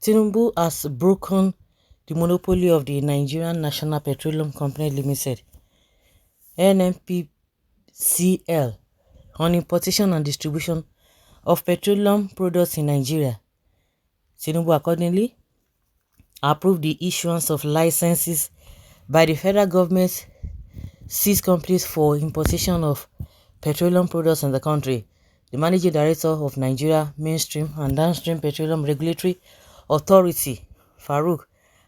Tinubu has broken the monopoly of the Nigerian National Petroleum Company Limited (NNPCL) on importation and distribution of petroleum products in Nigeria. Tinubu accordingly approved the issuance of licenses by the federal government six companies for importation of petroleum products in the country. The managing director of Nigeria Mainstream and Downstream Petroleum Regulatory Authority, Farouk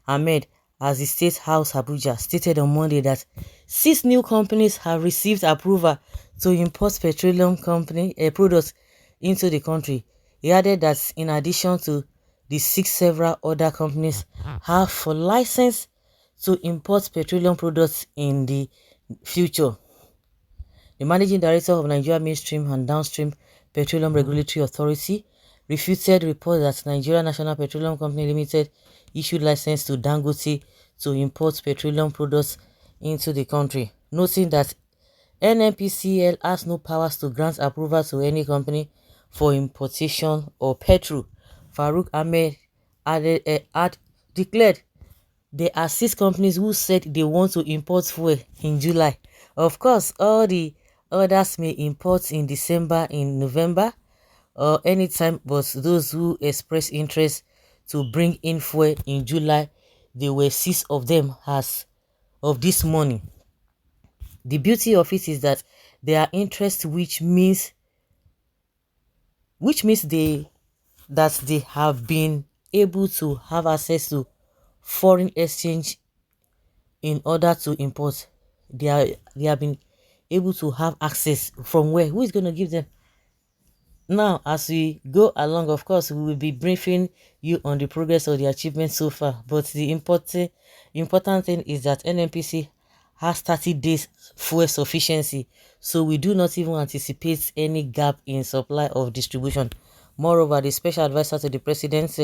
Ahmed, as the State House Abuja, stated on Monday that six new companies have received approval to import petroleum products into the country. He added that in addition to the six, several other companies have for license to import petroleum products in the future. The managing director of Nigeria Mainstream and Downstream Petroleum Regulatory Authority refuted reports that Nigeria National Petroleum Company Limited issued license to Dangote to import petroleum products into the country, noting that NNPCL has no powers to grant approval to any company for importation or petrol. Farouk Ahmed had declared there are six companies who said they want to import fuel in July. Of course, all the others may import in December, in November, or anytime, but those who express interest to bring in fuel in July, there were six of them as of this morning. The beauty of it is that they are interest, which means they have been able to have access to foreign exchange in order to import. They have been able to have access from where? Who is going to give them? Now, as we go along, of course, we will be briefing you on the progress of the achievements so far. But the important thing is that NNPC has 30 days fuel sufficiency, so we do not even anticipate any gap in supply of distribution. Moreover, the special advisor to the president's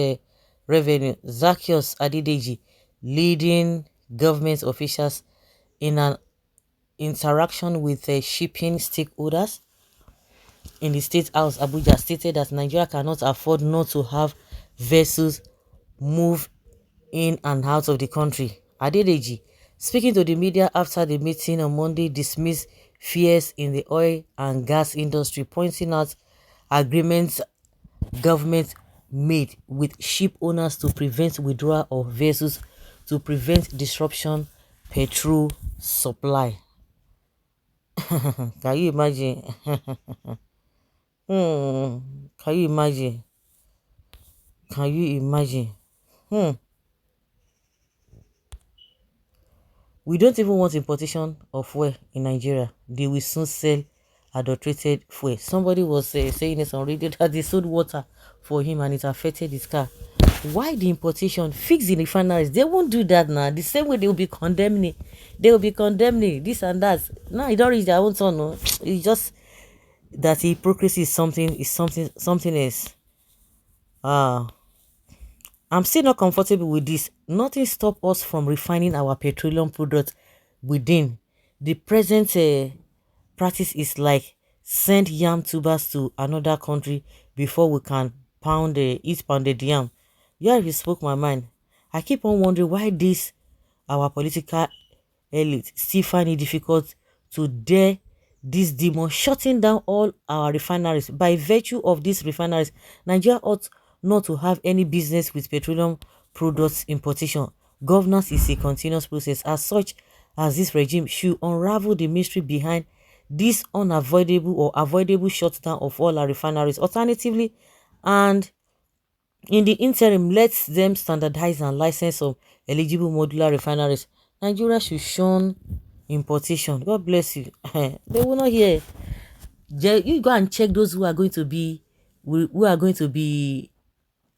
revenue, Zacchaeus Adedeji, leading government officials in an interaction with shipping stakeholders in the State House Abuja, stated that Nigeria cannot afford not to have vessels move in and out of the country. Adedeji, speaking to the media after the meeting on Monday, dismissed fears in the oil and gas industry, pointing out agreements government made with ship owners to prevent withdrawal of vessels to prevent disruption petrol supply. Can you imagine? Can you imagine? Can you imagine? We don't even want importation of fuel in Nigeria. They will soon sell adulterated fuel. Somebody was saying this on radio that they sold water for him and it affected his car. Why the importation? Fix the refineries. They won't do that now. The same way they will be condemning. They will be condemning this and that. No, it don't reach their own turn. No. It's just that hypocrisy is something else. I'm still not comfortable with this. Nothing stops us from refining our petroleum products within. The present practice is like send yam tubers to another country before we can eat pounded yam. Yeah, you spoke my mind. I keep on wondering why this our political elite still find it difficult to dare this demon shutting down all our refineries. By virtue of these refineries, Nigeria ought not to have any business with petroleum products importation. Governance is a continuous process. As such, as this regime should unravel the mystery behind this unavoidable or avoidable shutdown of all our refineries. Alternatively, and in the interim, let them standardize and license some eligible modular refineries. Nigeria should shun importation. God bless you. They will not hear. You go and check those who are going to be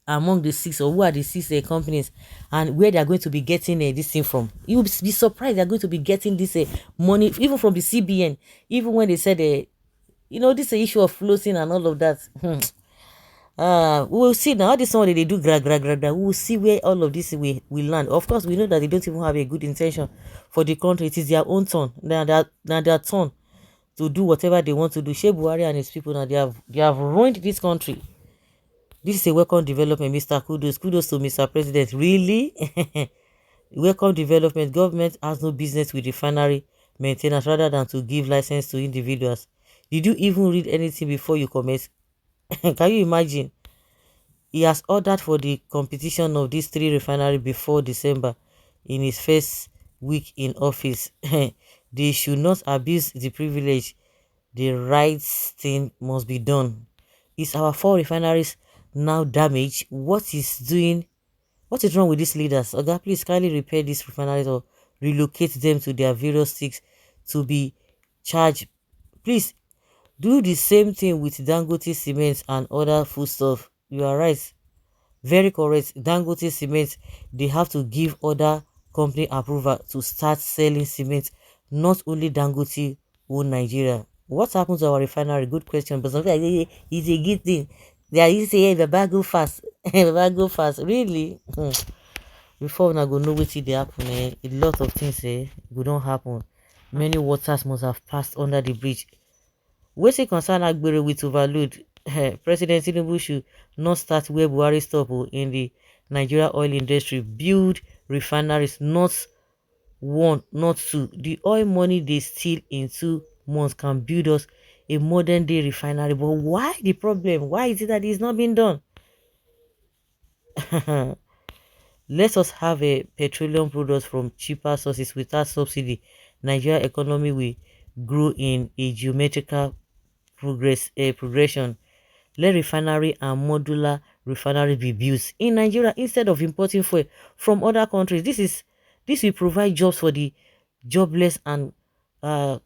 among the six, or who are the six companies, and where they are going to be getting this thing from. You will be surprised they are going to be getting this money even from the CBN. Even when they said this issue of floating and all of that. We will see now. All this one they do gra. We will see where all of this will land. Of course, we know that they don't even have a good intention for the country. It is their own turn. Now their turn to do whatever they want to do. Sheikh Buhari and his people now they have ruined this country. This is a welcome development, Mr. Kudos. Kudos to Mr. President. Really? Welcome development. Government has no business with refinery maintenance rather than to give license to individuals. Did you even read anything before you comment? Can you imagine? He has ordered for the competition of these three refineries before December in his first week in office. They should not abuse the privilege. The right thing must be done. Is our four refineries now damaged? What is wrong with these leaders? Oga, please kindly repair these refineries or relocate them to their various sticks to be charged. Please do the same thing with Dangote cement and other foodstuff. You are right. Very correct. Dangote cement, they have to give other company approval to start selling cement, not only Dangote own Nigeria. What happened to our refinery? Good question. But something like it's a good thing. They are used to say, hey, Baba go fast. Baba go fast. Really? Before una go know wetin dey happen, a lot of things go don happen. Many waters must have passed under the bridge. Wetin concern Agbero with overload, President Tinubu should not start where Buhari stop in the Nigeria oil industry. Build refineries, not one, not two. The oil money they steal in 2 months can build us a modern day refinery. But why the problem? Why is it that it's not being done? Let us have a petroleum products from cheaper sources without subsidy. Nigeria economy will grow in a geometrical progression. Let refinery and modular refinery be built in Nigeria instead of importing fuel from other countries. This will provide jobs for the jobless and uh,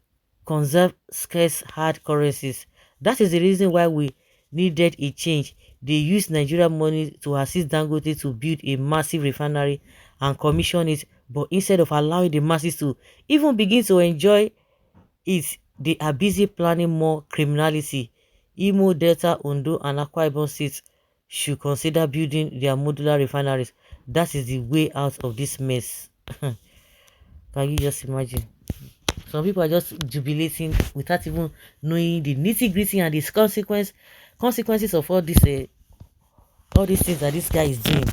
conserve scarce hard currencies. That is the reason why we needed a change. They used Nigeria money to assist Dangote to build a massive refinery and commission it, but instead of allowing the masses to even begin to enjoy it, they are busy planning more criminality. Imo, Delta, Ondo, and Akwa Ibom states should consider building their modular refineries. That is the way out of this mess. Can you just imagine? Some people are just jubilating without even knowing the nitty-gritty and the consequences of all these things that this guy is doing.